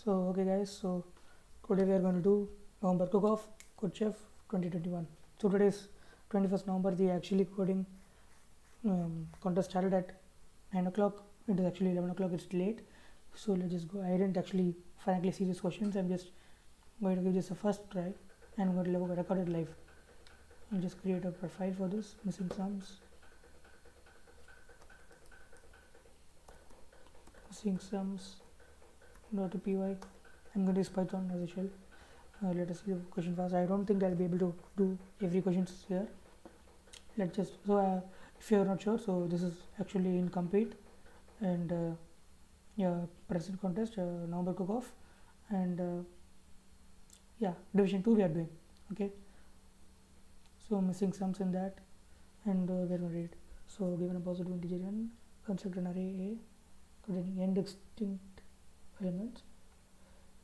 So okay guys, so today we are going to do November cook-off Codechef 2021. So today is 21st November. The actually coding contest started at 9 o'clock. It is actually 11 o'clock. It's late. So let's just go. I didn't actually frankly see these questions. I'm just going to give this a first try and I'm going to record it live. I'll just create a file for this. Missing sums. .py. I'm going to use Python as a shell. Let us see the question first. I don't think I'll be able to do every question here. Let's just if you're not sure, so this is actually incomplete and present contest, November cook-off, and division 2 we are doing. Okay, so missing sums in that, and we're going to read. So given a positive integer n, construct an array A containing n distinct elements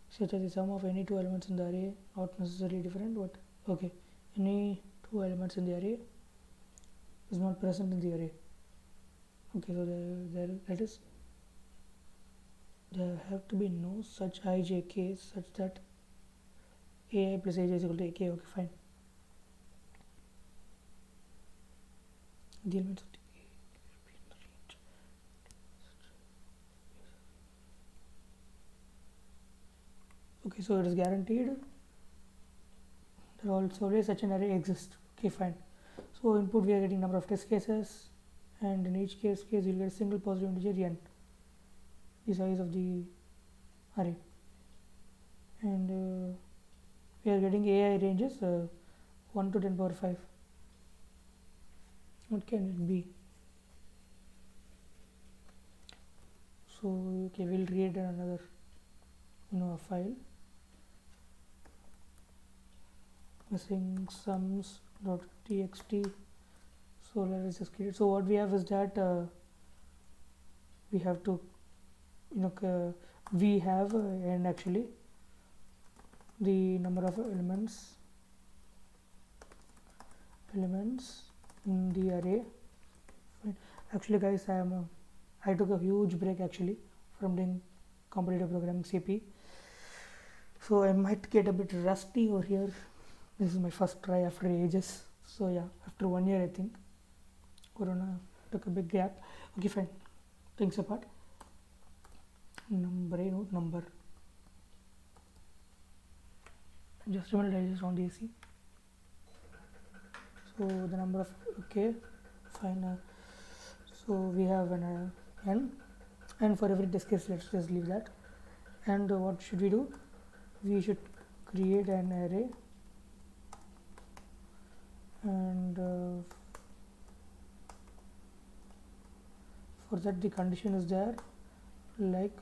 such as the sum of any two elements in the array, not necessarily different, but okay, any two elements in the array is not present in the array. Okay, so there have to be no such ijk such that ai plus aj is equal to ak. Okay, fine. The elements of the okay, so it is guaranteed that also such an array exists. Okay, fine. So input we are getting number of test cases, and in each case you'll get a single positive integer n, the size of the array, and we are getting ai ranges 1 to 10 power 5. What can it be? So okay, we'll create another a file, missing sums.txt. so let us just create. So what we have is that we have to we have and actually the number of elements in the array. Actually guys, I took a huge break actually from doing competitive programming CP, so I might get a bit rusty over here. This is my first try after ages. So yeah, after 1 year I think. Corona took a big gap. Okay, fine. Things apart. Number. Just a minute, I just on the AC. So the number of fine. So we have an n, and for every test case, let's just leave that. And what should we do? We should create an array, and for that the condition is there, like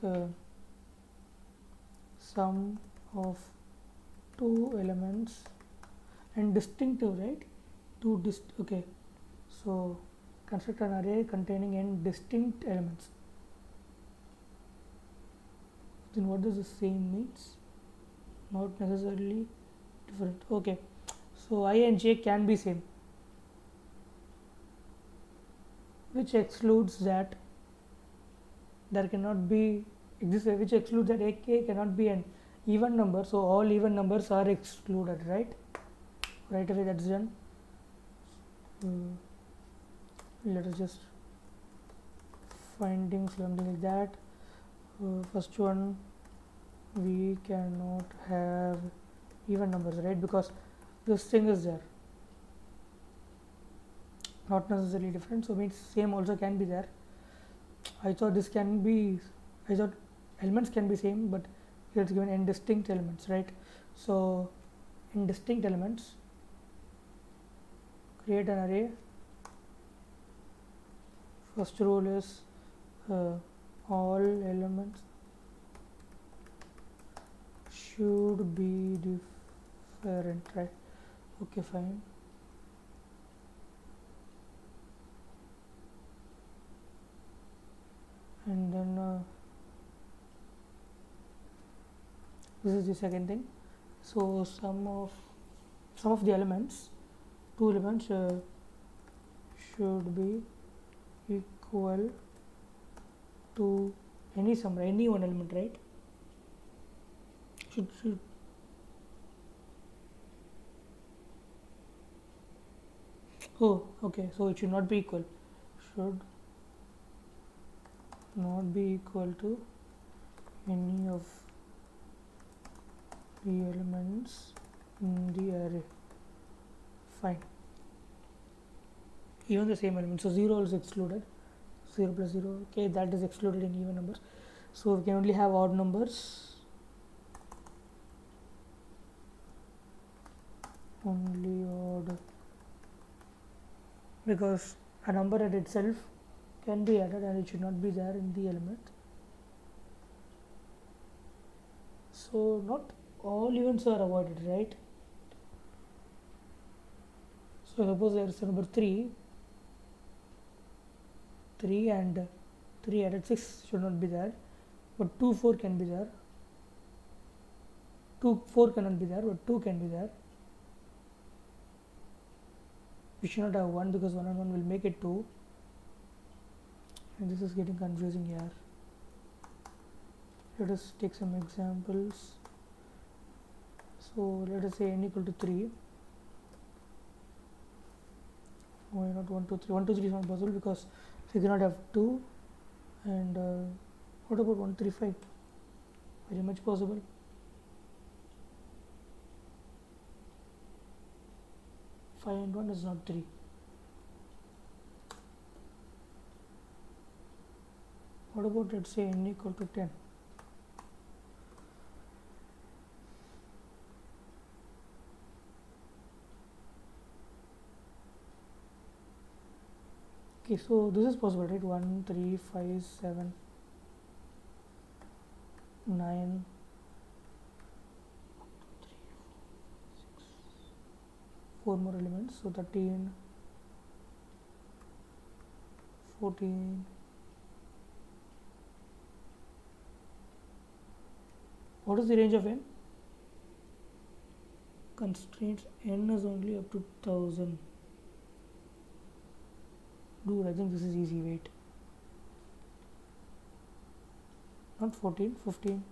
sum of two elements and distinctive, right? Okay, so construct an array containing n distinct elements. Then what does the same means? Not necessarily different. Okay, so I and j can be same, which excludes that there cannot be which excludes that ak cannot be an even number. So all even numbers are excluded, right away. That's done. Let us just finding something like that. First one, we cannot have even numbers, right? Because this thing is there, not necessarily different, so means same also can be there. I thought elements can be same, but here it's given n distinct elements, right? So in distinct elements, create an array. First rule is all elements should be different, right? Okay, fine. And then this is the second thing. So sum of the elements, two elements should be equal to any sum, any one element, right? should oh, okay, so it should not be equal. Should not be equal to any of the elements in the array. Fine. Even the same element, so 0 is excluded. 0 plus 0, okay, that is excluded in even numbers. So we can only have odd numbers. Only odd, because a number at itself can be added and it should not be there in the element. So not all events are avoided, right? So suppose there is a number 3 and 3 added 6 should not be there, but 2 4 can be there. 2 4 cannot be there, but 2 can be there. We should not have 1 because 1 and 1 will make it 2, and this is getting confusing here. Let us take some examples. So let us say n equal to 3. Why not 1 2 3? 1 2 3 is not possible because we cannot have 2. And what about 1 3 5? Very much possible. 5 and 1 is not 3. What about, let's say, n equal to 10? Okay, so this is possible, right? 1 3 5 7 9 4 more elements, so 13 14. What is the range of n? Constraints n is only up to 1000. Dude, I think this is easy. Wait, not 14, 15,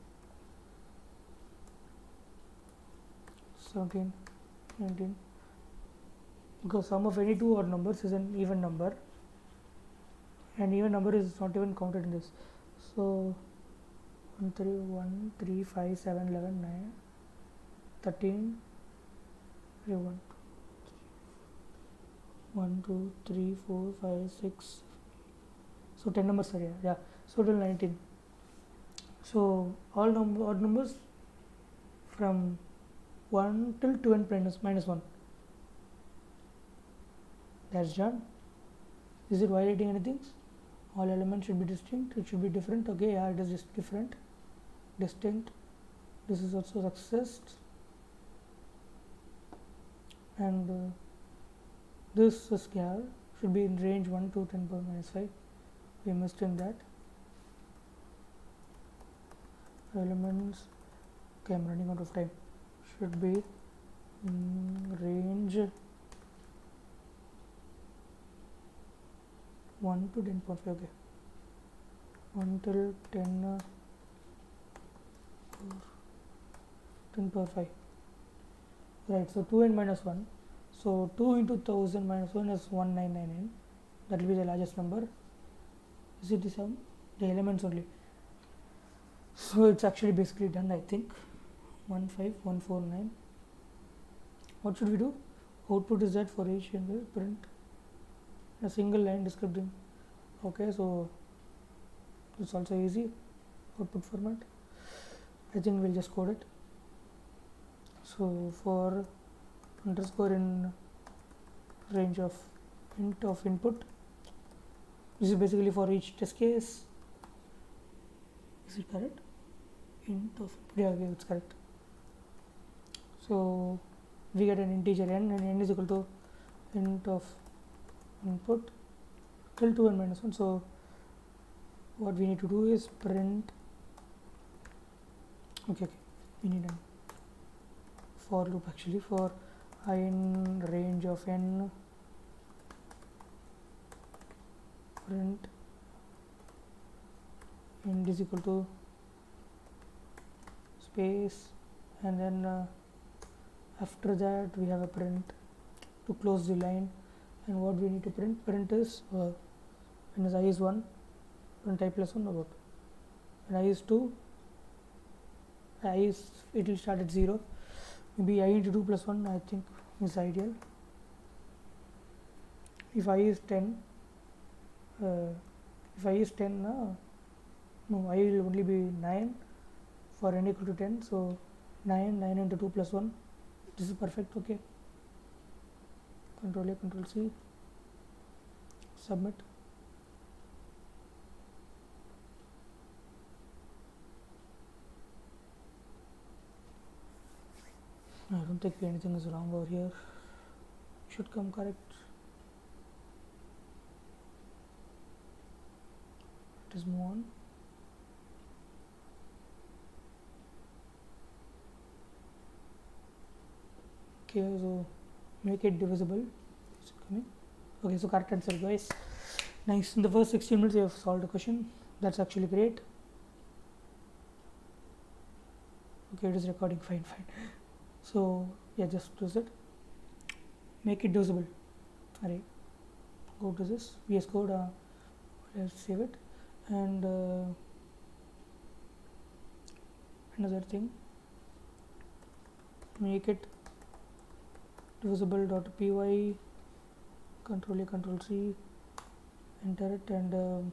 17, 19, because sum of any two odd numbers is an even number, and even number is not even counted in this. So 1 3 5 7 11 9 13 1 2 3 4 5 6, so 10 numbers are here. Yeah, so till 19. So all odd numbers from 1 till 2n minus 1. That's done. Is it violating anything? All elements should be distinct. It should be different. Okay, yeah, it is just different, distinct. This is also success. And this scalar should be in range 1 to 10 power minus 5. We missed in that. Elements, okay, I'm running out of time. Should be in range 1 to 10.5. Okay, 1 till 10 power 5. Right, so 2n minus 1. So 2 into 1000 minus 1 is 1999. That will be the largest number. Is it the sum? The elements only. So it's actually basically done, I think. 15149. What should we do? Output is that for each and will print a single line descripting. Okay, so it's also easy. Output format, I think we'll just code it. So for underscore in range of int of input, this is basically for each test case. Is it correct? Int of, yeah, okay, it's correct. So we get an integer n, and n is equal to int of input till 2n minus 1. So what we need to do is print, okay, we need a for loop actually for I in range of n, print int is equal to space and then after that we have a print to close the line. And what we need to print is when is I is 1, print I plus 1 about. When I is 2, it will start at 0. Maybe I into 2 plus 1 I think is ideal. If I is 10, no, I will only be 9 for n equal to 10. So 9 into 2 plus 1, this is perfect. Okay, Control A, Control C, submit. I don't think anything is wrong over here. Should come correct. Let us move on. Okay, so make it divisible. Is it coming? Okay, so correct answer, guys. Nice. In the first 16 minutes, you have solved a question. That's actually great. Okay, it is recording. Fine. So yeah, just choose it. Make it divisible. Alright. Go to this VS Code. Let's save it. And another thing. Make it divisible.py. Control A, Control C. Enter it, and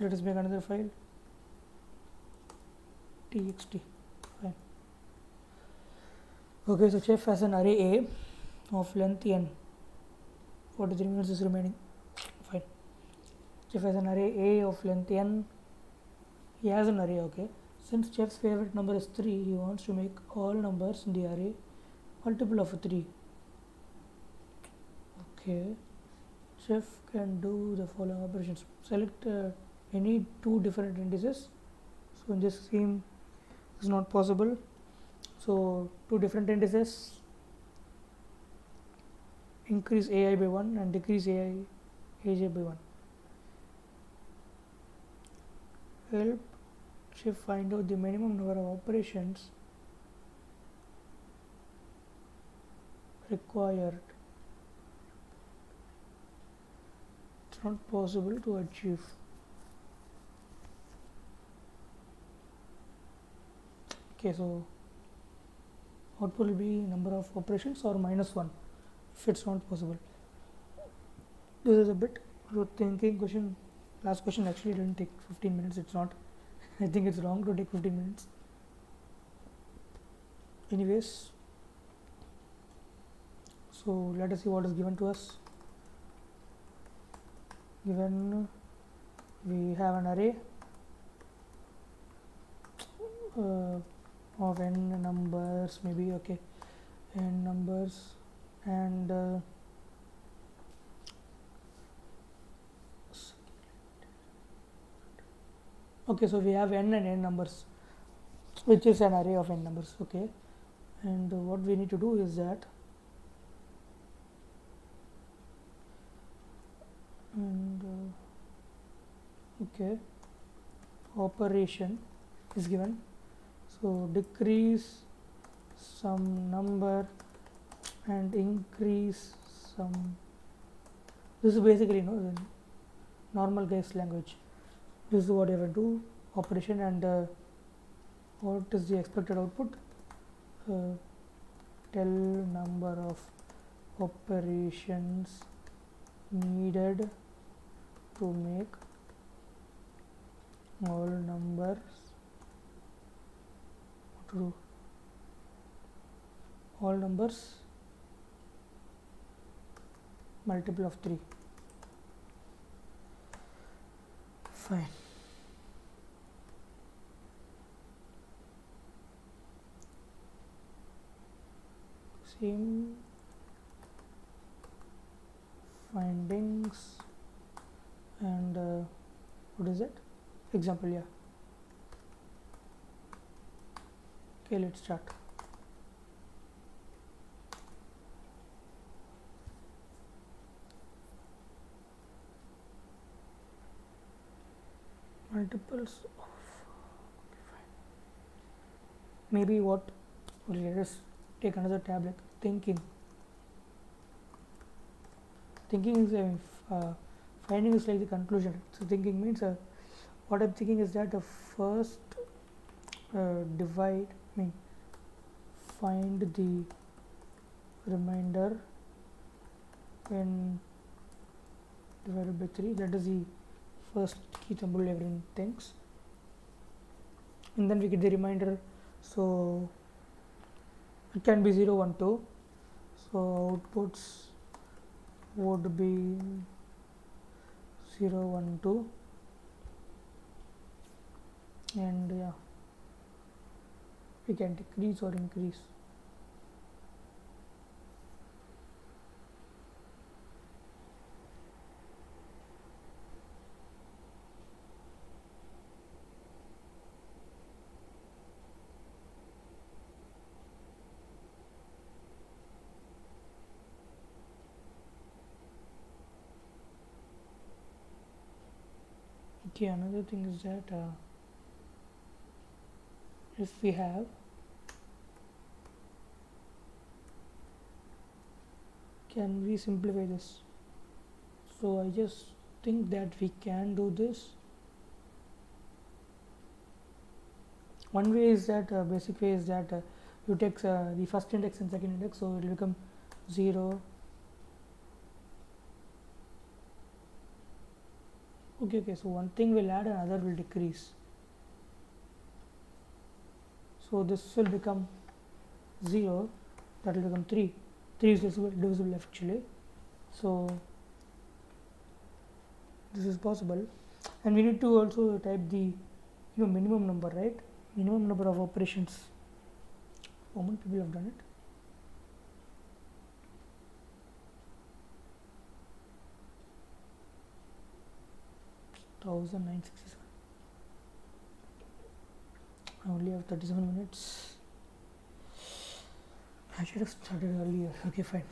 let us make another file. txt. Fine. Okay, so chef has an array A of length n. 43 minutes is remaining. Fine. Chef has an array A of length n. He has an array. Okay. Since chef's favorite number is 3, he wants to make all numbers in the array multiple of 3. Okay. Chef can do the following operations. Select any 2 different indices. So in this scheme, it's not possible. So 2 different indices, increase AI by 1 and decrease AJ by 1. Help chef find out the minimum number of operations required. It's not possible to achieve. Okay, so output will be number of operations or -1 if it's not possible. This is a bit thinking question. Last question actually didn't take 15 minutes. It's not. I think it's wrong to take 15 minutes. Anyways, so let us see what is given to us. Given we have an array of n numbers, maybe. Okay, n numbers, and okay, so we have n and n numbers, which is an array of n numbers. Okay, and what we need to do is that, and okay, operation is given. So decrease some number and increase some. This is basically the normal case language. This is what you have to do, operation, and what is the expected output? Tell number of operations needed to make all numbers. What to do? All numbers multiple of 3. Fine. Same findings, and what is it? Example, yeah. Okay, let's start. Multiples of, okay, fine. maybe what, let us take another tab like thinking. Thinking is finding is like the conclusion. So thinking means what I'm thinking is that the first find the remainder when divided by 3. That is the first key symbol everyone thinks, and then we get the remainder. So it can be 0, 1, 2. So outputs would be 0, 1, 2, and yeah, we can decrease or increase. Okay, another thing is that if we have can we simplify this? So I just think that we can do this. One way is that basic way is that you take the first index and second index, so it will become 0. Okay, so one thing will add and other will decrease. So this will become 0, that will become 3. 3 is divisible actually. So this is possible, and we need to also type the minimum number, right? Minimum number of operations. How many people have done it? I only have 37 minutes. I should have started earlier. Okay, fine.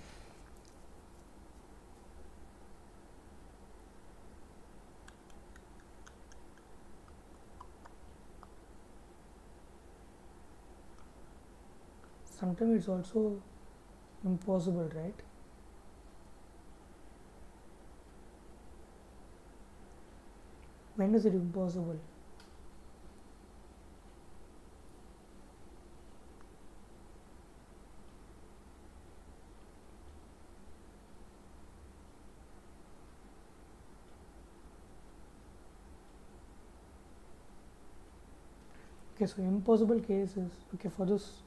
Sometimes it's also impossible, right? When is it impossible? Okay, so impossible case is, okay, for this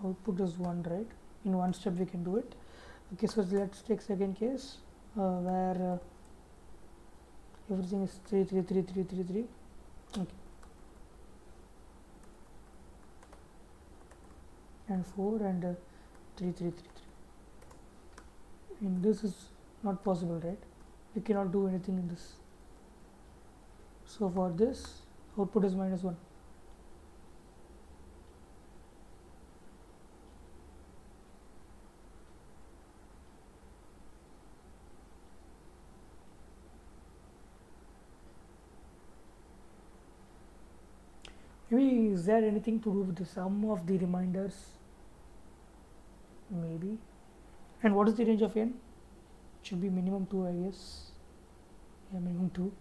output is 1, right? In one step we can do it. Okay, so let's take second case where everything is 3, 3, 3, 3, 3, 3. Okay, and 4 and 3, 3, 3, 3. And this is not possible, right? We cannot do anything in this. So for this output is -1. Maybe is there anything to do with the sum of the reminders? Maybe. And what is the range of n? It should be minimum 2, I guess. Yeah, minimum 2.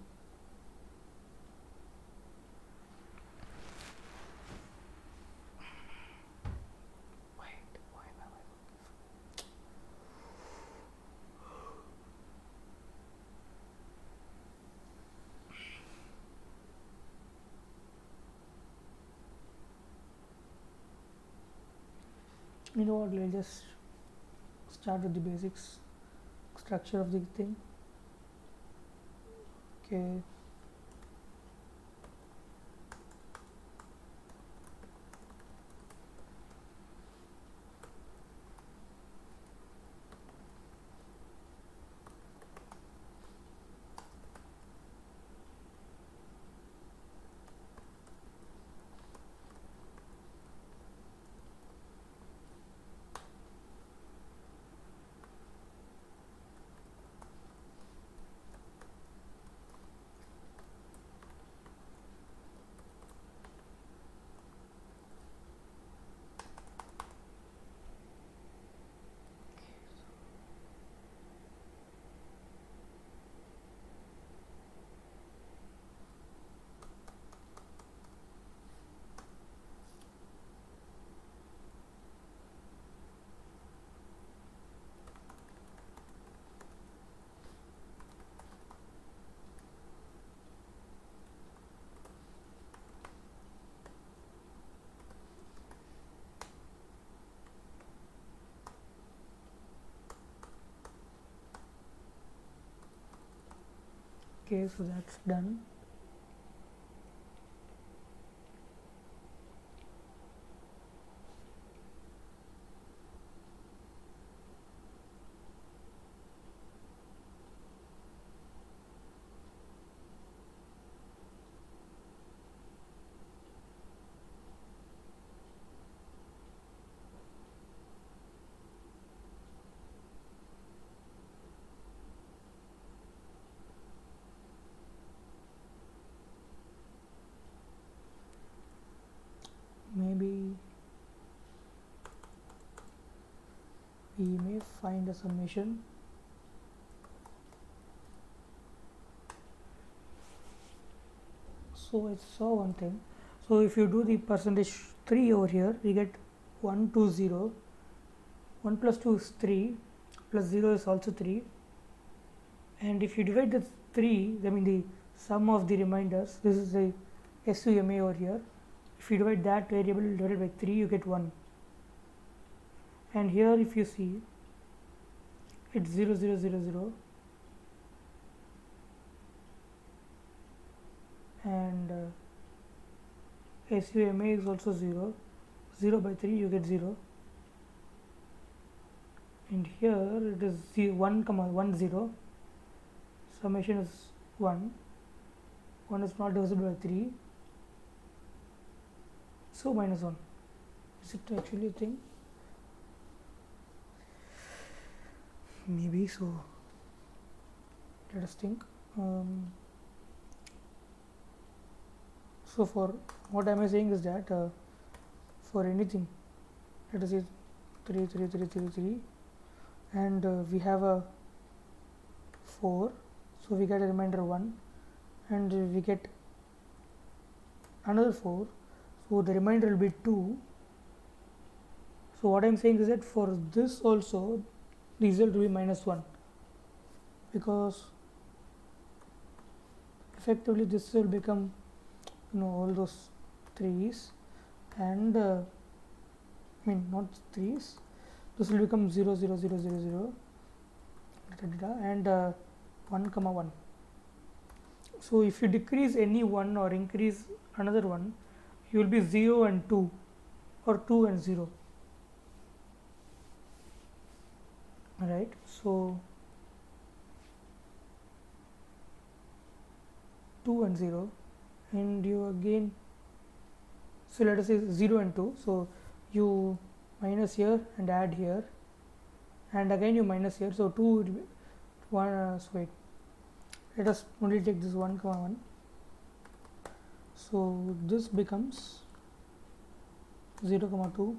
You know what, let's just start with the basics structure of the thing. Okay, Okay, so that's done. Maybe we may find a summation. So I saw one thing. So if you do the percentage 3 over here, we get 1, 2, 0. 1 plus 2 is 3, plus 0 is also 3. And if you divide the 3, I mean the sum of the reminders, this is the SUMA over here. If you divide that variable divided by 3, you get 1. And here if you see, it's 0, 0, 0, 0. And SUMA is also 0. 0 by 3, you get 0. And here it is 1, 1, 0. Summation is 1. 1 is not divisible by 3. So minus 1. Is it actually a thing? Maybe so. Let us think. So for what am I saying is that for anything, let us say 3, 3, 3, 3, 3, and we have a 4, so we get a remainder 1, and we get another 4, so the remainder will be 2. So what I am saying is that for this also the result will be minus 1, because effectively this will become all those 3's, and I mean not 3's, this will become 0, 0, 0, 0, 0, and 1, 1. So if you decrease any 1 or increase another 1, you will be 0 and 2 or 2 and 0. Right, so 2 and 0, and you again, so let us say 0 and 2, so you minus here and add here, and again you minus here, so 2 will be 1, so wait, let us only take this 1, 1, so this becomes 0, 2,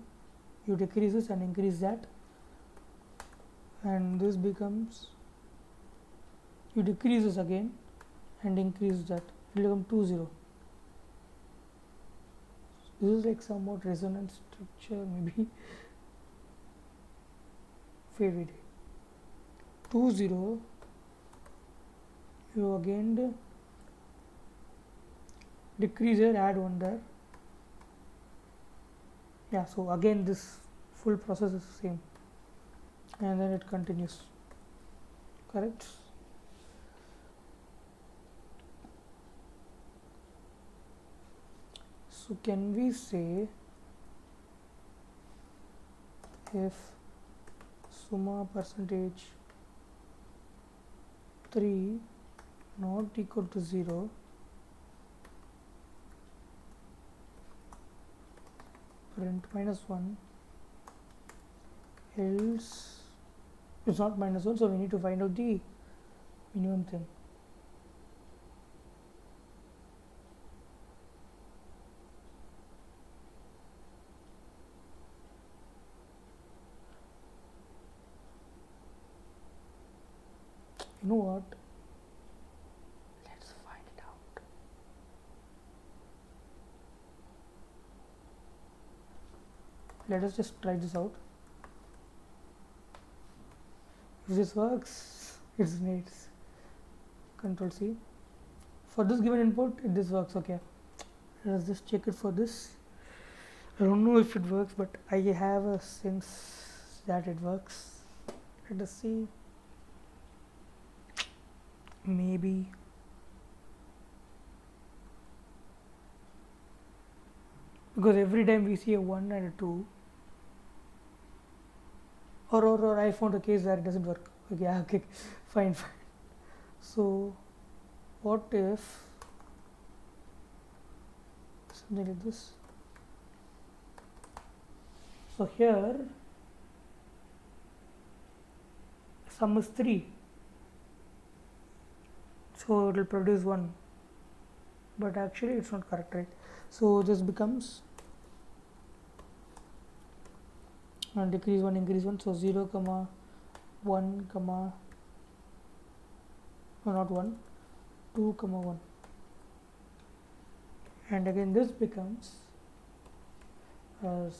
you decrease this and increase that, and this becomes, you decrease this again and increase that, it will become 2, 0. This is like somewhat resonance structure, maybe. Wait, 2, 0, you again decrease here, add 1 there. Yeah, so again this full process is the same, and then it continues, correct? So can we say if summa percentage 3 not equal to 0, print minus 1, else it's not minus 1, so we need to find out the minimum thing. You know what? Let's find it out. Let us just try this out. If this works, it's neat. Control C. For this given input, this works. Okay. Let us just check it for this. I don't know if it works, but I have a sense that it works. Let us see. Maybe because every time we see a 1 and a 2, or I found a case where it doesn't work. Okay, yeah, okay, fine. So what if something like this? So here sum is 3, so it will produce 1, but actually it's not correct, right? So this becomes decrease 1, increase 1, so 0 comma 1 comma, no, not 1, 2 comma 1, and again this becomes as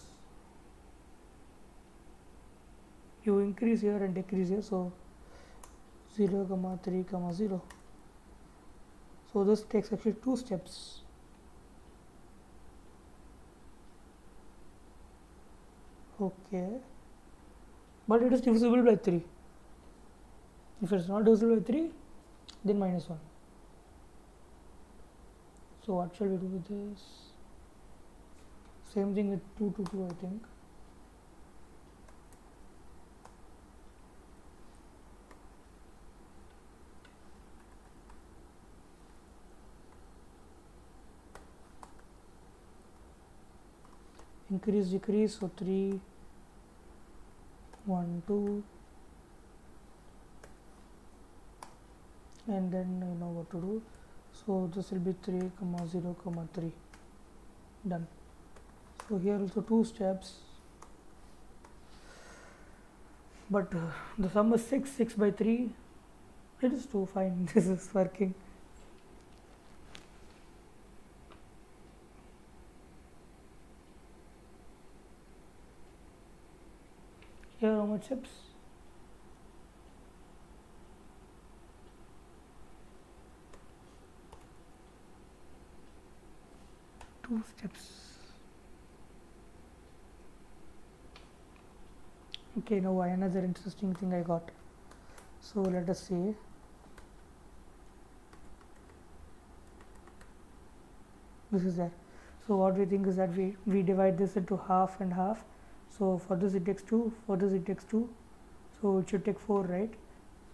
you increase here and decrease here, so 0 comma 3 comma 0. So this takes actually 2 steps. Okay, but it is divisible by 3. If it's not divisible by 3, then minus 1. So what shall we do with this? Same thing with 2 to 2, I think. Increase, decrease, so 3, 1, 2, and then you know what to do. So this will be 3 comma 0 comma 3, done. So here also 2 steps, but the sum is 6 by 3, it is 2, fine. This is working. Here how much steps? 2 steps. Okay, now another interesting thing I got. So let us see. This is there. So what we think is that we divide this into half and half. So for this it takes 2, for this it takes 2, so it should take 4, right?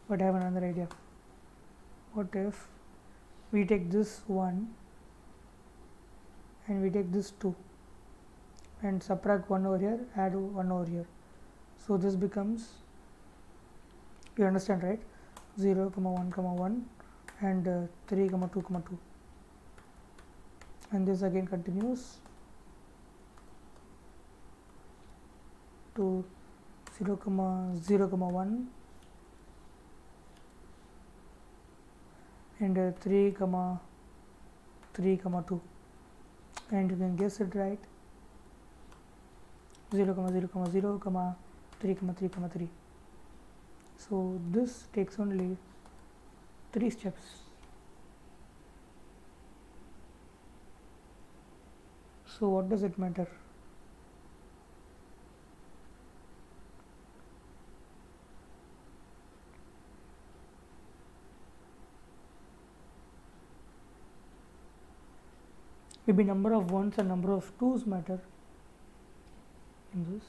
But I have another idea. What if we take this 1 and we take this 2 and subtract 1 over here, add 1 over here, so this becomes, you understand, right? 0 comma 1 comma 1 and 3 comma 2 comma 2, and this again continues to 0 comma 0 comma 1 and 3 comma 3 comma 2, and you can guess it right, 0 comma 0 comma 0 comma 3 comma 3 comma 3. So this takes only 3 steps. So what does it matter? Maybe number of ones and number of twos matter in this.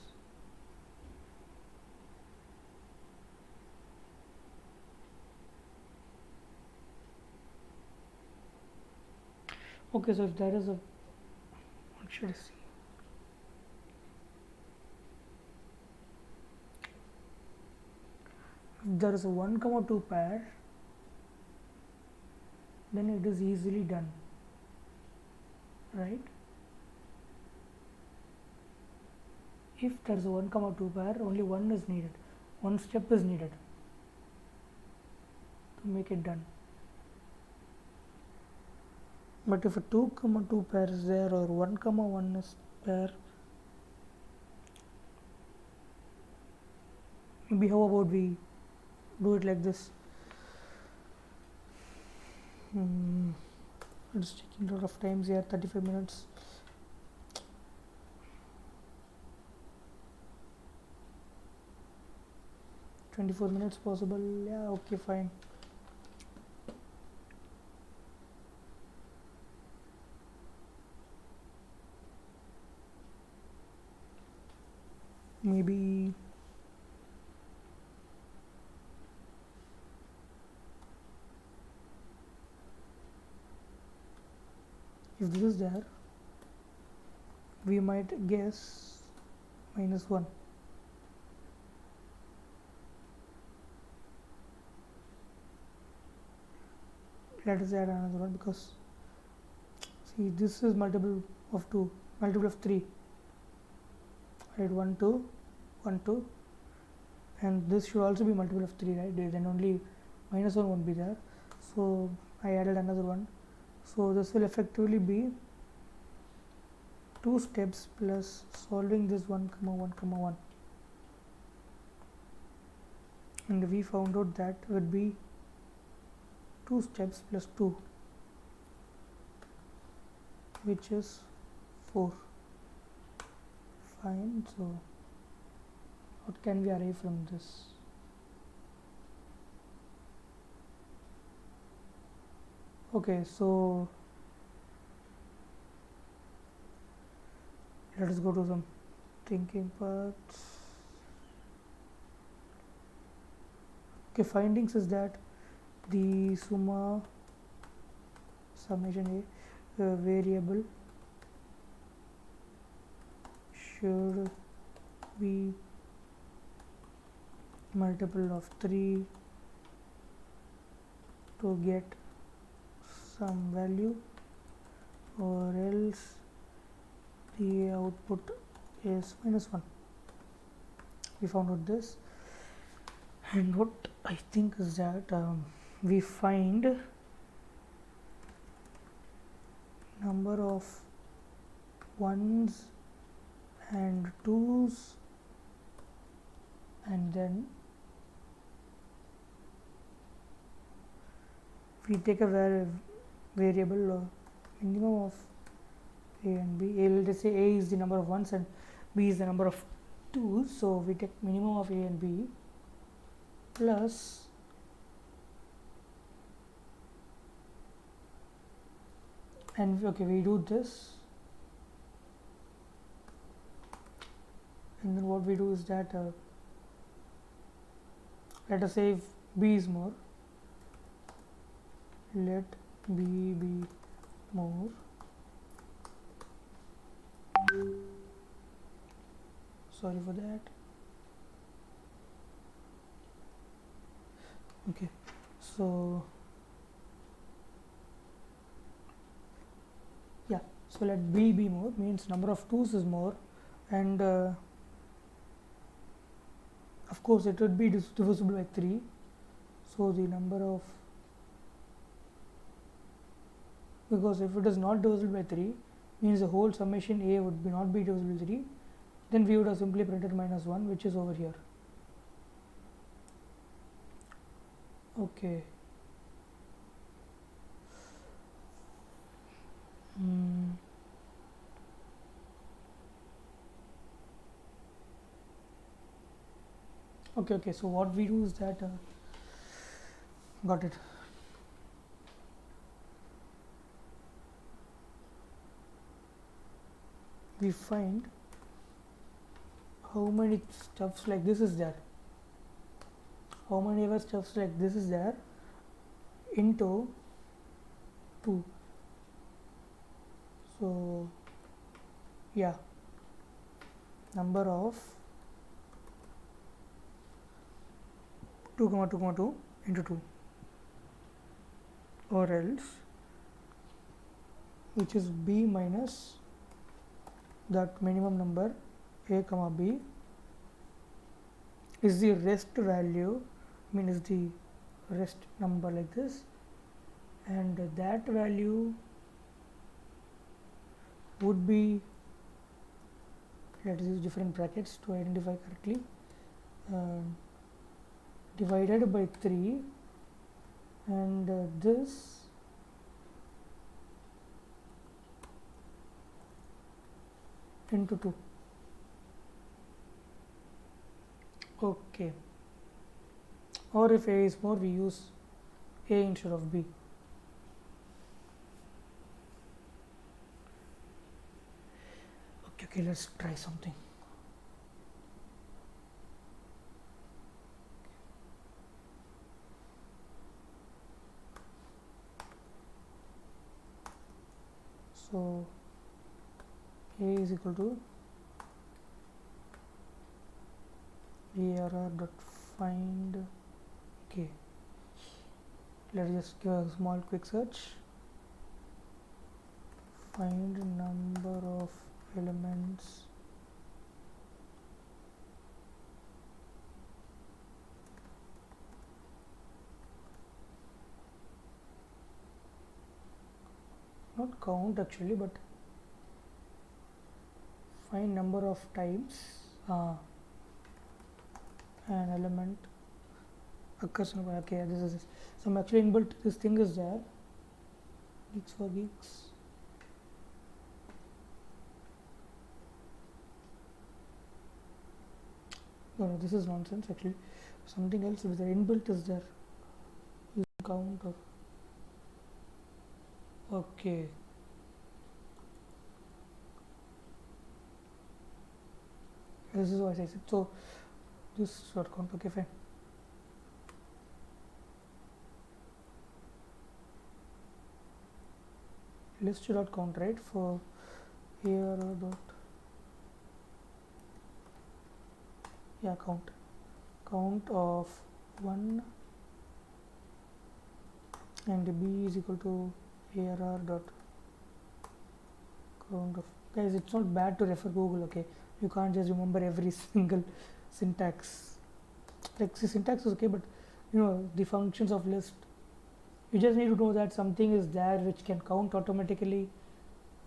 Okay, so if there is a, what should I see? If there is a 1 comma 2 pair, then it is easily done, right? If there is a 1 comma 2 pair, only one is needed, one step is needed to make it done. But if a 2 comma 2 pair is there or 1 comma 1 is pair, maybe how about we do it like this? It's taking a lot of times here, 35 minutes. $24 minutes possible, yeah, okay, fine. if this is there, we might guess -1. Let us add another one, because see, this is multiple of 2, multiple of 3, right? 1 2 1 2, and this should also be multiple of 3, right? Then only -1 won't be there. So I added another one. So this will effectively be 2 steps plus solving this 1 comma 1 comma 1, and we found out that would be 2 steps plus 2, which is 4. Fine. So what can we arrive from this? Okay, so let us go to some thinking parts. Okay, findings is that the summation a variable should be multiple of 3 to get some value, or else the output is -1. We found out this, and what I think is that we find number of 1s and 2s, and then we take a variable minimum of a and b. Let us say a is the number of 1s and b is the number of 2s, so we take minimum of a and b plus and okay, we do this, and then what we do is that let us say if b is more, let b be more, sorry for that. Okay, so yeah, so let b be more means number of 2s is more, and of course it would be divisible by 3, so the number of, because if it is not divisible by 3 means the whole summation a would be not be divisible by 3, then we would have simply printed -1, which is over here. Okay. Okay, so what we do is that got it. We find how many stuffs like this is there, how many ever stuffs like this is there into 2. So yeah, number of 2 comma 2 comma 2 into 2, or else which is b minus that minimum number a comma b is the rest value, is the rest number like this, and that value would be, let's use different brackets to identify correctly, divided by 3, and this into 2. Okay, or if a is more, we use a instead of b. Okay, let's try something. So A is equal to ARR dot find. Okay, let's just give a small quick search. Find number of elements not count actually, but find number of times an element occurs in. Okay, this is some actually inbuilt this thing is there. Geeks for geeks. No, this is nonsense actually. Something else with the inbuilt is there. Count of. Okay. This is what I said. So this short count. Okay, fine. List dot count, right? For here dot count of 1 and B is equal to ARR dot count of. Guys, it's not bad to refer Google. Okay, you can't just remember every single syntax. Like the syntax is okay, but you know the functions of list. You just need to know that something is there which can count automatically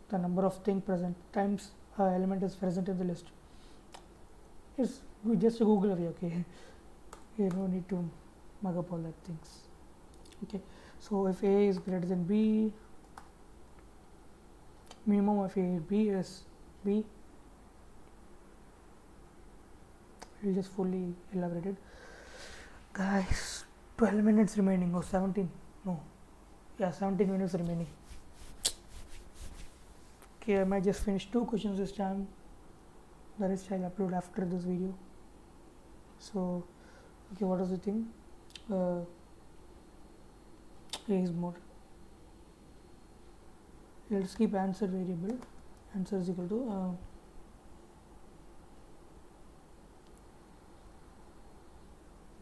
the number of things present times element is present in the list. It's just a Google away. Okay, you don't need to mug up all that things. Okay, so if A is greater than B, minimum of A B is B. We'll just fully elaborated. Guys, 12 minutes remaining or 17. No, yeah, 17 minutes remaining. Okay, I might just finish 2 questions this time. The rest I'll upload after this video. So, okay, what is the thing? A is more. Let's keep answer variable. Answer is equal to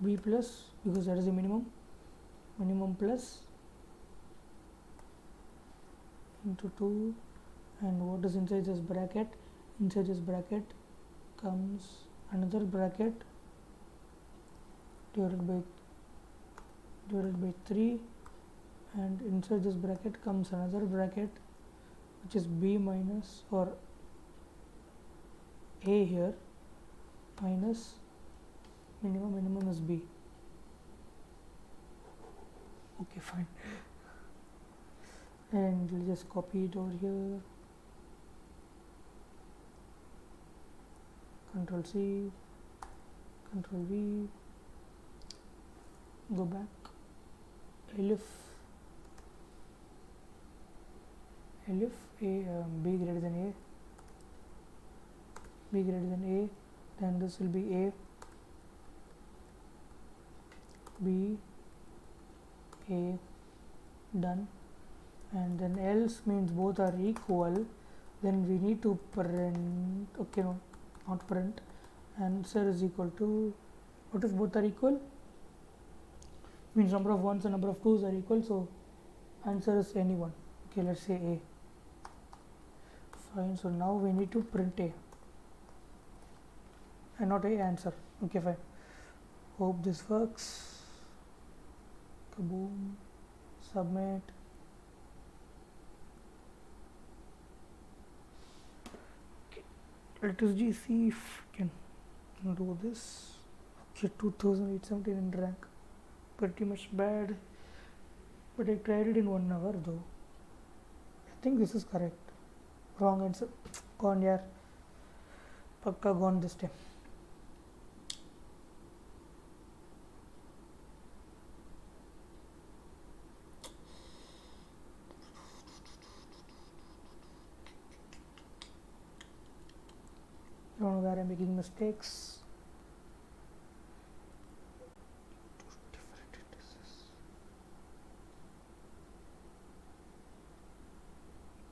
B plus, because that is the minimum plus into 2, and what is inside this bracket? Inside this bracket comes another bracket divided by 3, and inside this bracket comes another bracket which is B minus or A here minus minimum is B. Okay, fine. And we'll just copy it over here. Control C, Control V, go back. Elif A B greater than A, then this will be A B A, done. And then else means both are equal, then we need to print. Okay, no, not print. Answer is equal to, what if both are equal? Means number of ones and number of twos are equal, so answer is any one. Okay, let's say A. Fine, so now we need to print A and not A answer. Okay, fine. Hope this works. Kaboom. Submit. Okay, let us see if we can do this. Okay, 2817 in rank. Pretty much bad, but I tried it in 1 hour though. I think this is correct. Wrong answer. Gone, yaar. Pakka gone this time. I don't know where I'm making mistakes.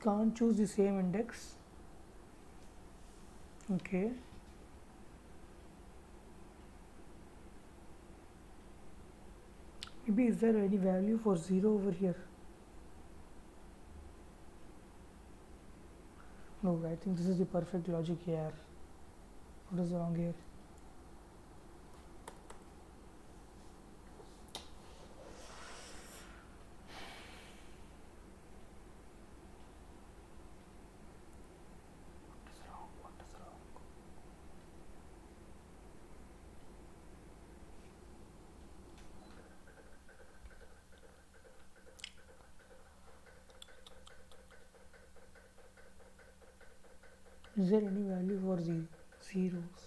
can't choose the same index. Okay, maybe is there any value for 0 over here? No, I think this is the perfect logic here. What is wrong here? What is wrong? What is wrong? Is there any value for the zeros?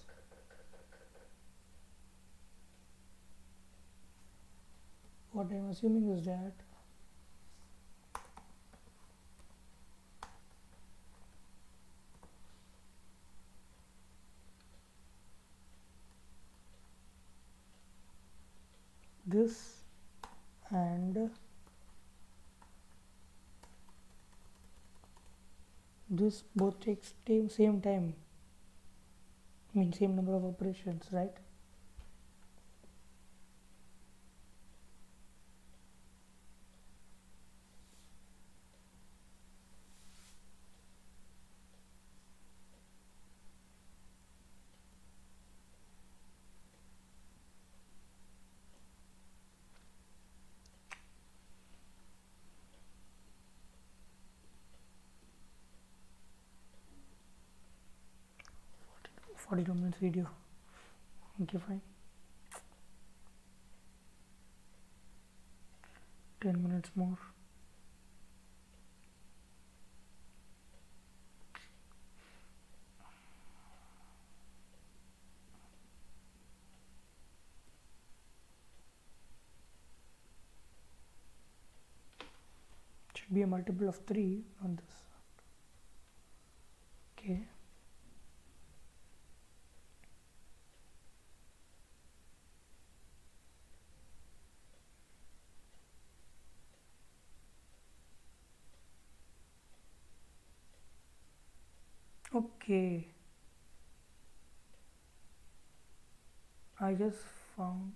What I'm assuming is that this and this both takes same time, I mean same number of operations, right? For 42 minutes video. Okay, fine. 10 minutes more. Should be a multiple of 3 on this. Okay. Okay. I just found.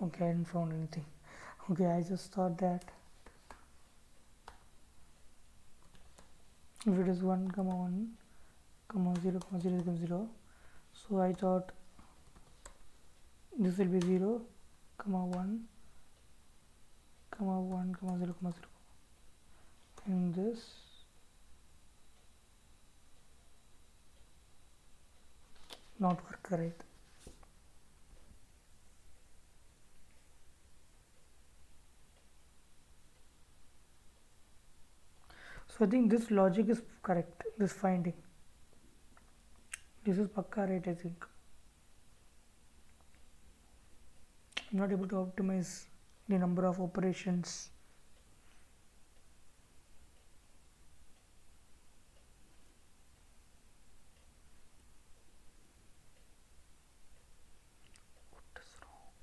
Okay, I didn't found anything. Okay, I just thought that if it is 1 comma 1 comma 0 comma 0 becomes 0, so I thought this will be 0 comma 1 comma 1 comma 0 comma 0, and this not work, right? So I think this logic is correct, this finding. This is pakka right, I think. I'm not able to optimize the number of operations. What is wrong?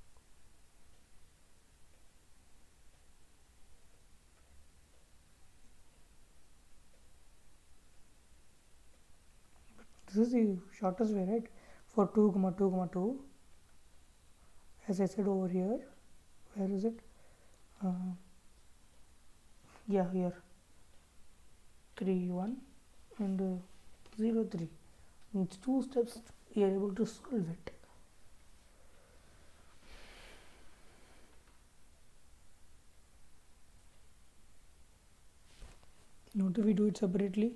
This is the shortest way, right? For 2 comma 2 comma 2, as I said over here. Where is it? Yeah, here 3 1 and 0 3. It's 2 steps we are able to solve it. Not if we do it separately.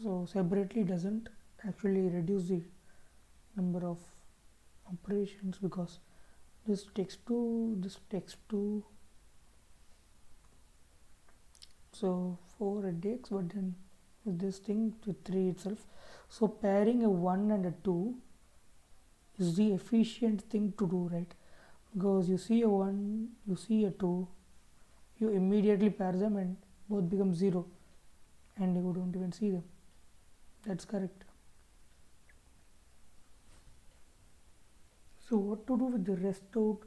So separately doesn't actually reduce the number of operations, because this takes 2, this takes 2, so 4 it takes, but then with this thing with 3 itself. So pairing a 1 and a 2 is the efficient thing to do, right? because you see a 1, you see a 2, you immediately pair them and both become 0 and you don't even see them. That's correct. So what to do with the rest out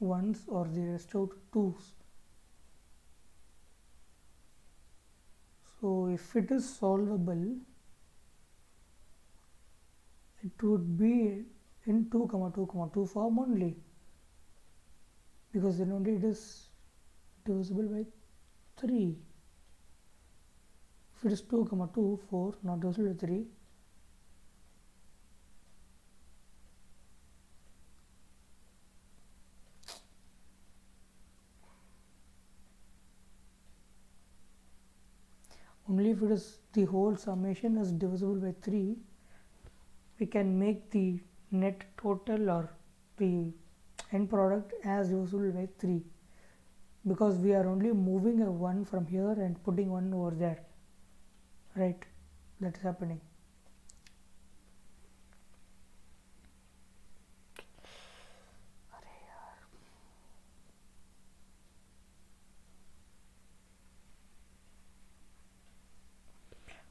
1s or the rest out 2s? So if it is solvable, it would be in 2 comma 2 comma 2 form only, because then only it is divisible by 3. If it is 2 comma 2, 4, not divisible by 3, only if it is the whole summation is divisible by 3, we can make the net total or the end product as divisible by 3, because we are only moving a 1 from here and putting 1 over there, right? That is happening.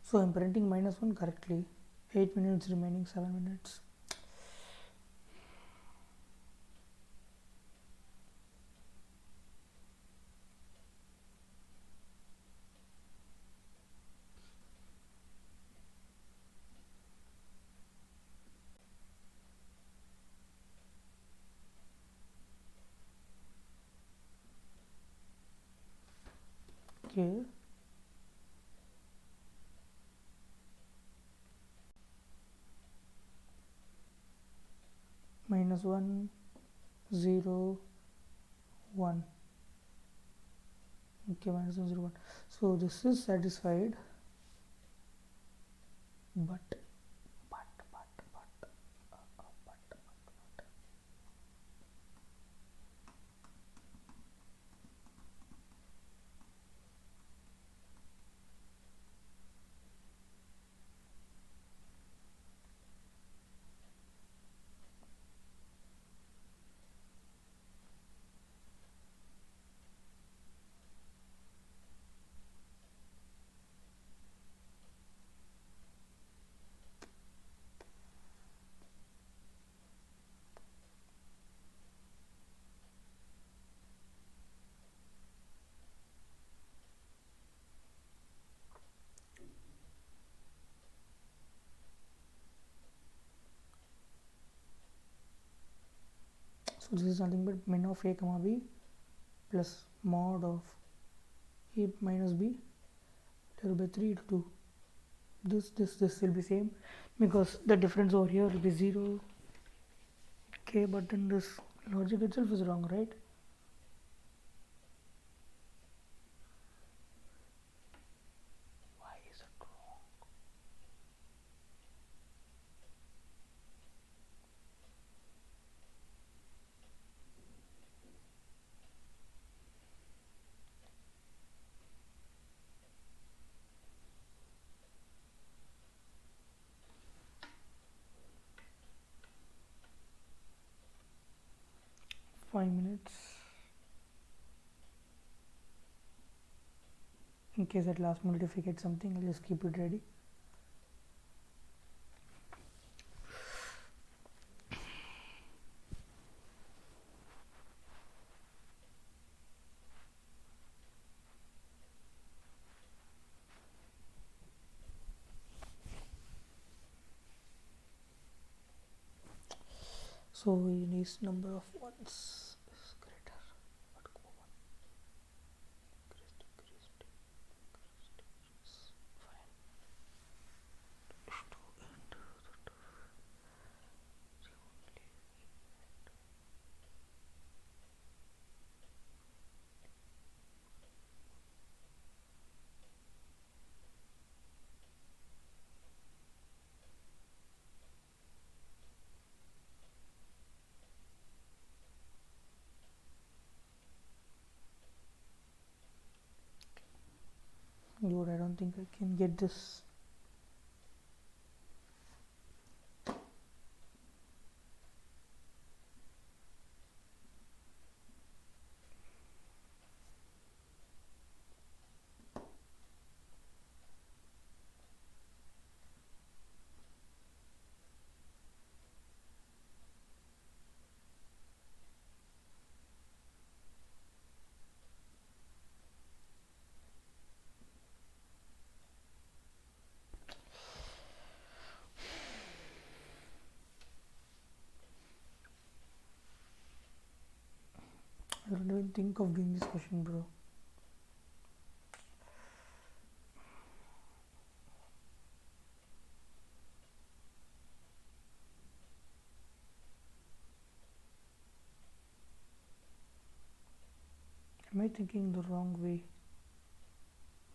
So I'm printing -1 correctly. 8 minutes remaining, 7 minutes. Okay. -1, 0, 1. Okay, -1, 0, 1. So this is satisfied, but so this is nothing but min of a comma b plus mod of a minus b divided by 3 to 2. This will be same, because the difference over here will be 0. Okay, but then this logic itself is wrong, right? Why is it wrong? Five minutes. In case at last minute if we get something, I'll just keep it ready. So Uni's number of ones is greater. What comma 1? Fine. 2 and dude, I don't think I can get this. think of doing this question, bro. Am I thinking the wrong way?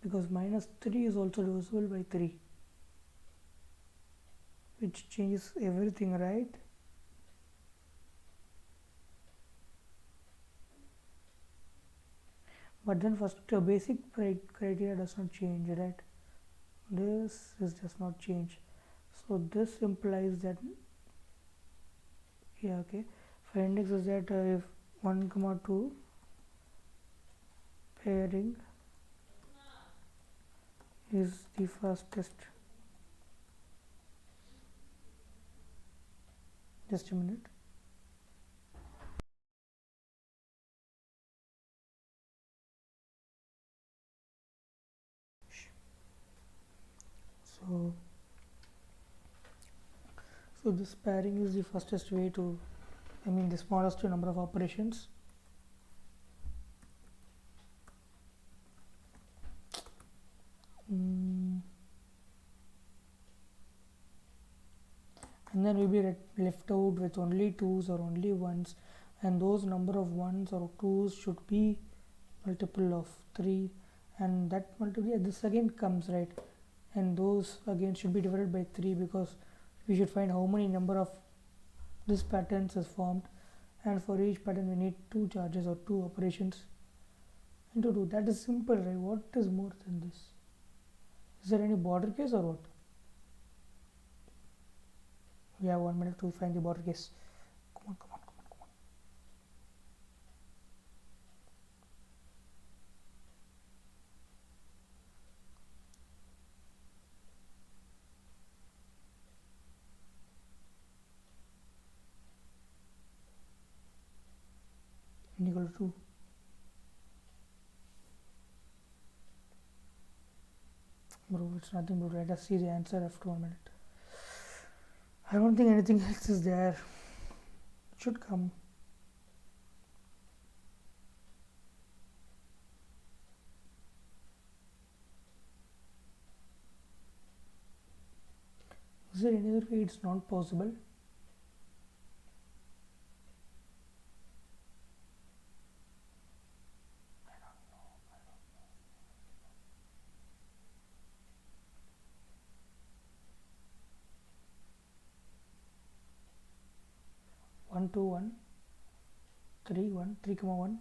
Because minus 3 is also divisible by 3, which changes everything, right? But then first the basic criteria does not change, right? This does not change. So this implies that, yeah, okay. For index is that if 1 comma 2 pairing is the fastest. Just a minute. So this pairing is the fastest way to, I mean the smallest number of operations. And then we'll be left out with only 2's or only 1's, and those number of 1's or 2's should be multiple of 3, and that multiple, this again comes, right, and those again should be divided by 3, because we should find how many number of this patterns is formed, and for each pattern we need 2 charges or 2 operations into 2. That is simple, right? What is more than this? Is there any border case or what? We have 1 minute to find the border case. Come on. N equal to 2. Bro, it's nothing, bro. Let us see the answer after 1 minute. I don't think anything else is there. It should come. Is there any other way it's not possible? I don't know. 1 2 1 3 1 3 comma 1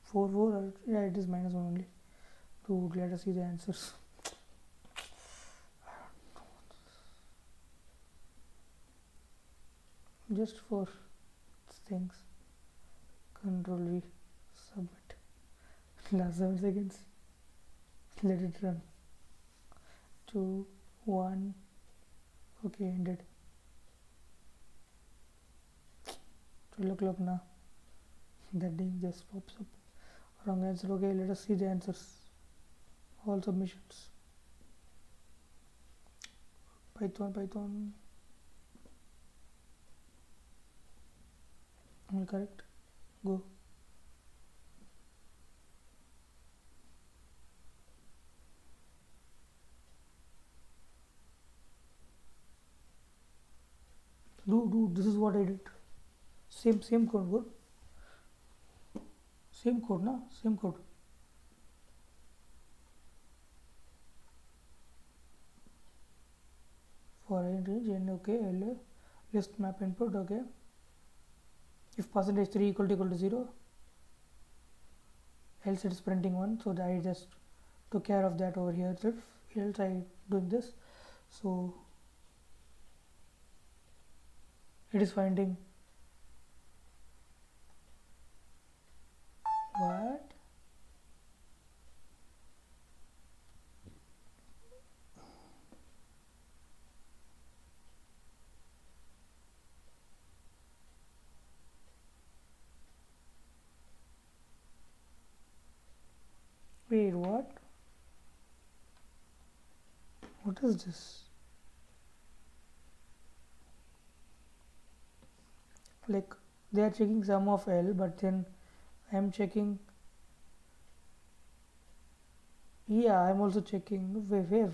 4 4, or yeah, it is minus 1 only. Dude, let us see the answers. Just for things, control V, submit. Last 7 seconds. Let it run. 2 1. Okay, ended. 12 o'clock now. That ding just pops up. Wrong answer. Okay, let us see the answers. All submissions. Python. All correct. Go. Dude, this is what I did. Same code, bro. Same code, na? Same code. For range n, okay, L, list map input, okay. If percentage 3 equal to 0, else it is printing 1. So that I just took care of that over here itself. Else I doing this. So it is finding what? Wait, what? What is this? Like they are checking sum of L, but then I am checking Yeah, I'm also checking. Wait.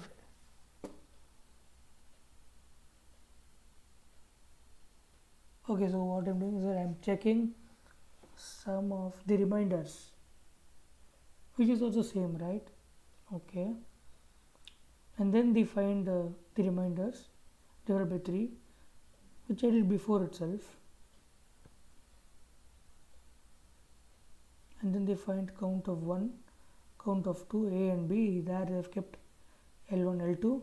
Okay, so what I'm doing is that I'm checking some of the reminders, which is also same, right? Okay, and then they find the reminders divided by 3, which I did before itself, and then they find count of 1, count of 2, A and B. There they have kept L1, L2.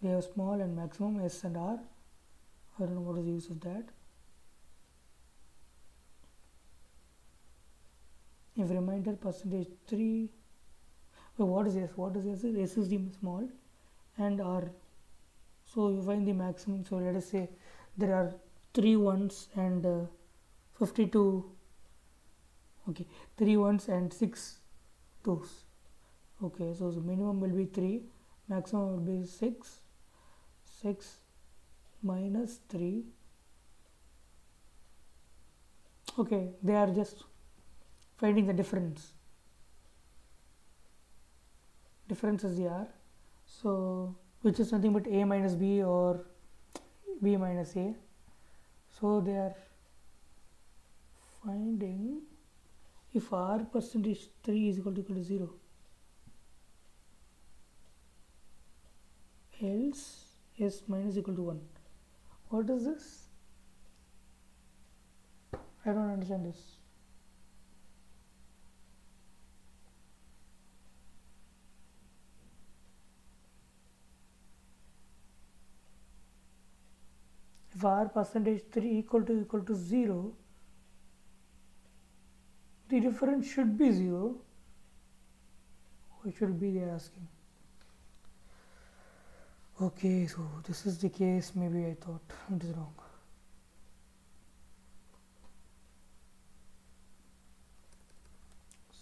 They have small and maximum S and R. I don't know what is the use of that. If reminder percentage 3, well, what is S? What is S? S is the small and R. So you find the maximum. So let us say there are 3 ones and 52. Okay, 3 ones and 6 twos. Okay, so the minimum will be 3, maximum will be 6. 6 minus 3. Okay, they are just finding the difference. Difference is the R. So which is nothing but A minus B or B minus A. So they are finding if R percentage 3 is equal to 0, else S minus equal to 1. What is this? I don't understand this. If R percentage 3 equal to 0, the difference should be 0. What should be, they are asking. Okay, so this is the case. Maybe I thought it is wrong.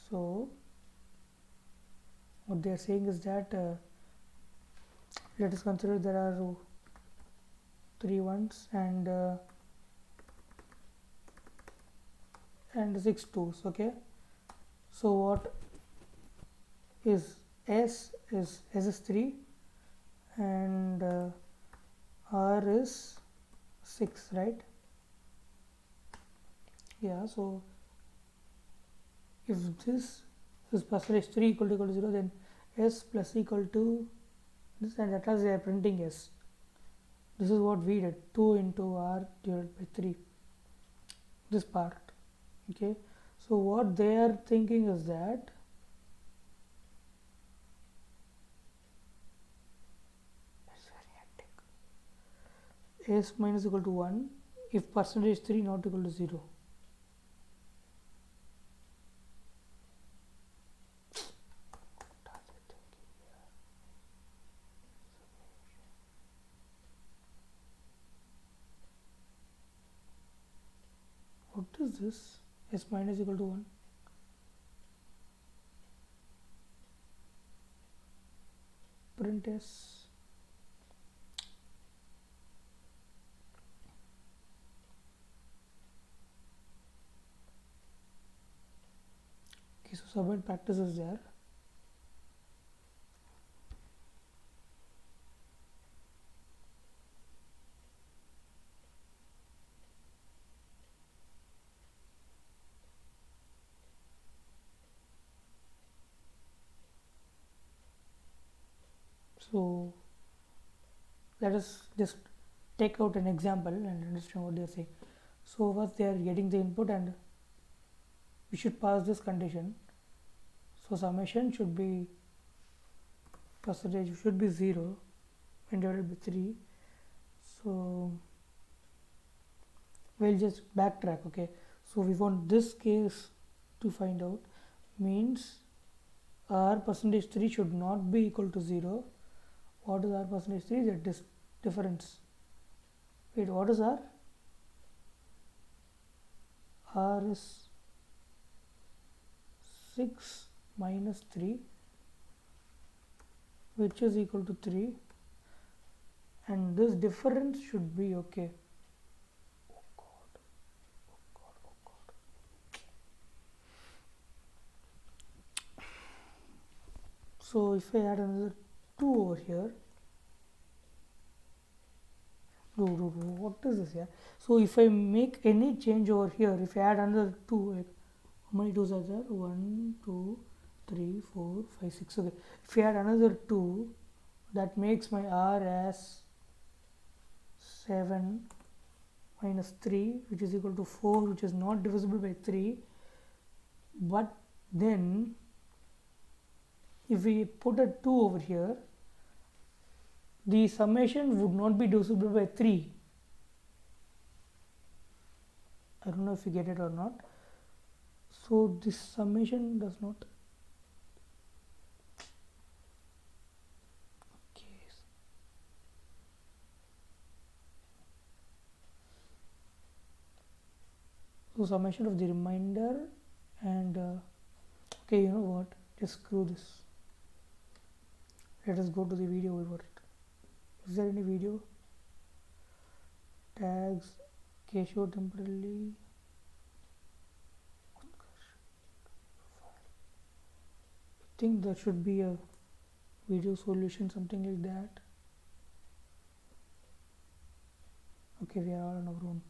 So what they are saying is that let us consider there are 3 ones and 6 twos. Okay, so what is S is 3 and R is 6, right? Yeah, so if this percentage 3 equal to 0, then S plus equal to this, and at last they are printing S. This is what we did, 2 into R divided by 3, this part. Okay, so what they are thinking is that S minus equal to 1 if percentage 3 not equal to 0. What is this? S minus equal to 1. Print S. Okay, so submit practice is there. So let us just take out an example and understand what they are saying. So first they are getting the input and we should pass this condition. So summation should be percentage should be 0 and divided by 3. So we'll just backtrack. Okay, so we want this case to find out, means R percentage 3 should not be equal to 0. What is R percentage 3? That is difference. Wait, what is R? R is 6 minus 3, which is equal to 3, and this difference should be okay. Oh God, oh God, oh God. So if I add another 2 over here, what is this here? So if I make any change over here, if I add another 2, like how many 2s are there? 1, 2, 3, 4, 5, 6. Okay, if I add another 2, that makes my R as 7 minus 3, which is equal to 4, which is not divisible by 3. But then if we put a 2 over here, the summation would not be divisible by 3. I don't know if you get it or not. So this summation does not. Okay. So summation of the remainder and okay, you know what? Just screw this. Let us go to the video over it. Is there any video? Tags, okay, show temporarily. I think there should be a video solution, something like that. Okay, we are all on our own.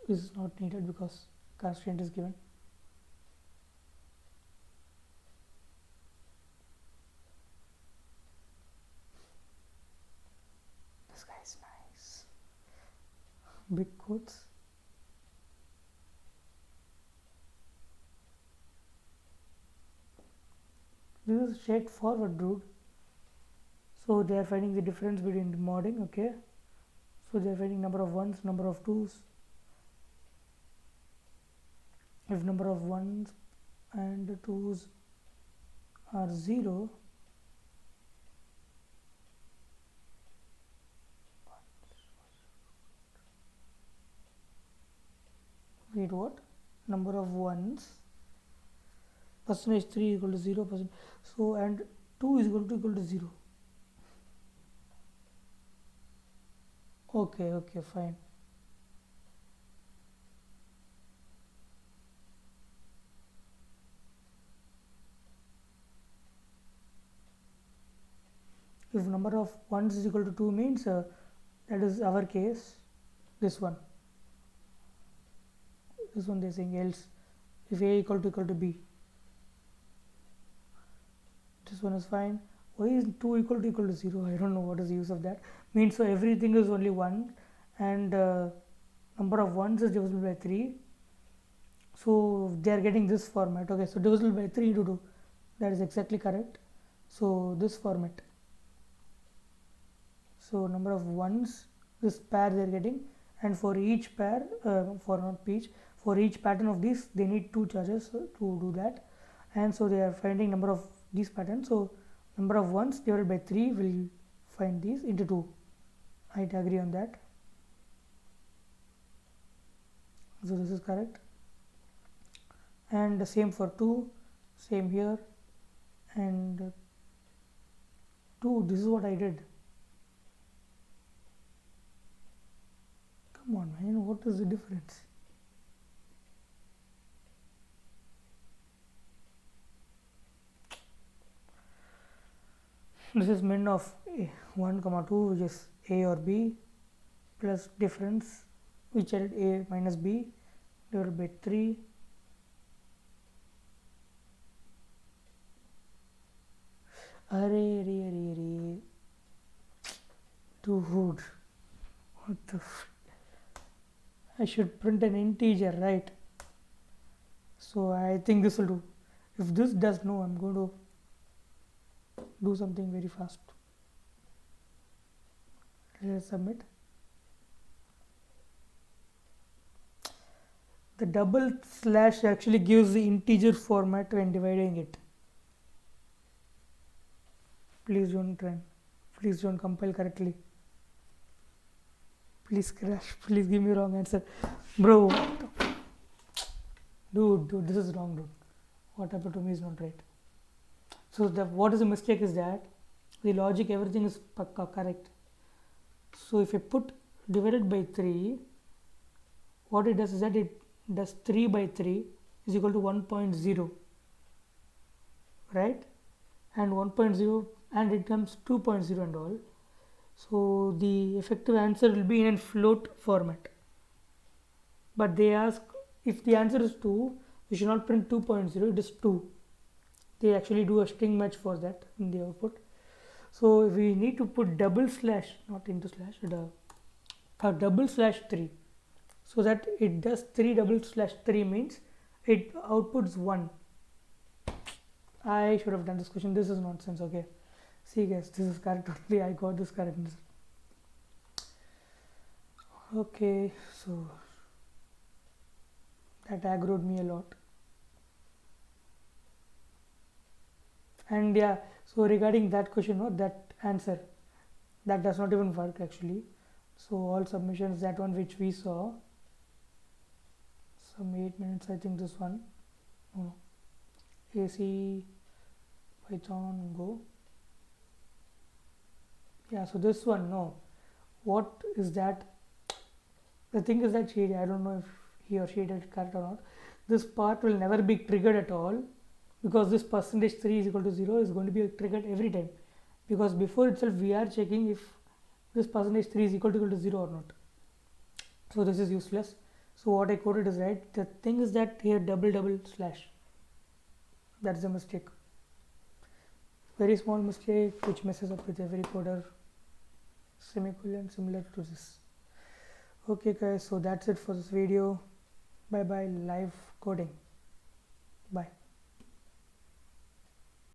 This is not needed because constraint is given. This guy is nice. Big quotes. This is straightforward, dude. So they are finding the difference between the modding, okay? So they are finding number of ones, number of twos. If number of ones and twos are 0, wait, what? Number of ones, percentage 3 equal to 0%. So and 2 is equal to 0. Okay, fine. If number of ones is equal to 2 means that is our case. This one they're saying else if a equal to b. This one is fine. Why is 2 equal to 0? I don't know what is the use of that. Means so everything is only 1 and number of ones is divisible by 3. So they are getting this format. Okay, so divisible by 3 into 2. That is exactly correct. So this format. So number of ones, this pair they are getting, and for each pair, for each pattern of these, they need 2 charges to do that. And so they are finding number of these patterns. So number of ones divided by 3 will find these into 2. I agree on that. So this is correct. And the same for 2, same here, and 2, this is what I did. Come on, man, what is the difference? This is min of 1 comma 2, which is a or b, plus difference which are a minus b divided by 3. Array. Dude, what the I should print an integer, right? So I think this will do. If this does no, I'm going to do something very fast. Let's submit. The double slash actually gives the integer format when dividing it. Please don't compile correctly. Please crash. Please give me wrong answer. Bro. Dude, this is wrong, dude. What happened to me is not right. So what is the mistake is that the logic, everything is correct. So if I put divided by 3, what it does is that it does 3 by 3 is equal to 1.0, right? And 1.0 and it comes 2.0 and all. So the effective answer will be in a float format. But they ask if the answer is 2, we should not print 2.0, it is 2. They actually do a string match for that in the output. So we need to put double slash, not into slash, a double slash 3. So that it does 3 double slash 3 means it outputs 1. I should have done this question. This is nonsense. Okay. See guys, this is correct only. I got this correct. Okay, so that aggroed me a lot. And yeah, so regarding that question or that answer, that does not even work actually. So all submissions, that one which we saw, some 8 minutes, I think this one, no, ICU-Python go. Yeah, so this one, no. What is that? The thing is that I don't know if he or she did it correct or not. This part will never be triggered at all, because this percentage 3 is equal to 0 is going to be triggered every time, because before itself we are checking if this percentage 3 is equal to 0 or not. So this is useless. So what I coded is right. The thing is that here double slash, that's a mistake, very small mistake which messes up with every coder. Semicolon similar to this. Okay guys, so that's it for this video. Bye bye live coding. Bye.